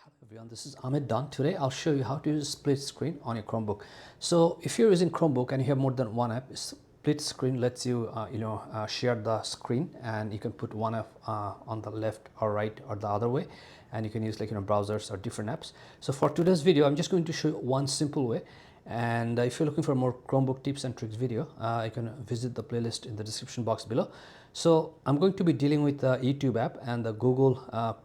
Hello everyone, this is Ahmed Don. Today I'll show you how to use split screen on your Chromebook. So if you're using Chromebook and you have more than one app, split screen lets you share the screen, and you can put one app on the left or right or the other way, and you can use browsers or different apps. So for today's video I'm just going to show you one simple way, and if you're looking for more Chromebook tips and tricks video, you can visit the playlist in the description box below. So I'm going to be dealing with the YouTube app and the Google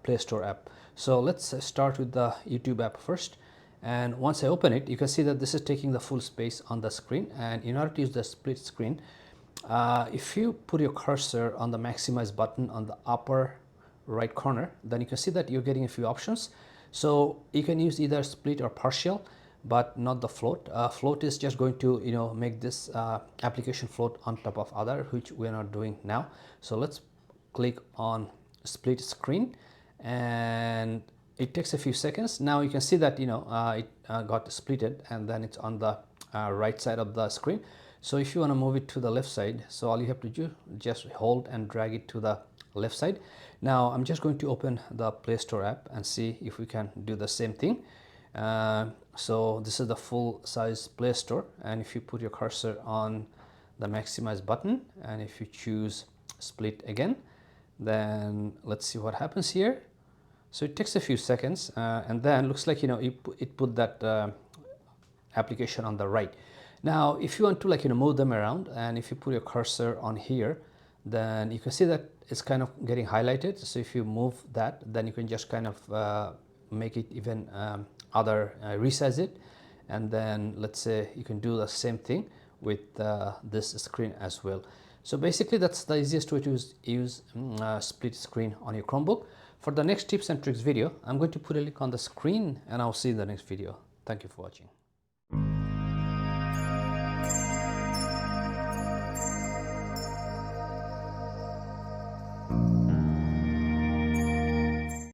Play Store app. So let's start with the YouTube app first, and once I open it, you can see that this is taking the full space on the screen. And in order to use the split screen, if you put your cursor on the maximize button on the upper right corner, then you can see that you're getting a few options. So you can use either split or partial, but not the float. Float is just going to make this application float on top of other, which we are not doing now. So let's click on split screen, and it takes a few seconds. Now you can see that it got splitted, and then it's on the right side of the screen. So if you want to move it to the left side, so all you have to do, just hold and drag it to the left side. Now I'm just going to open the Play Store app and see if we can do the same thing. So this is the full size Play Store, and if you put your cursor on the maximize button and if you choose split again, then let's see what happens here. So it takes a few seconds, and then looks like it put that application on the right. Now if you want to move them around, and if you put your cursor on here, then you can see that it's kind of getting highlighted. So if you move that, then you can just kind of make it even resize it, and then let's say you can do the same thing with this screen as well. So basically that's the easiest way to use split screen on your Chromebook. For the next tips and tricks video, I'm going to put a link on the screen, and I'll see you in the next video. Thank you for watching.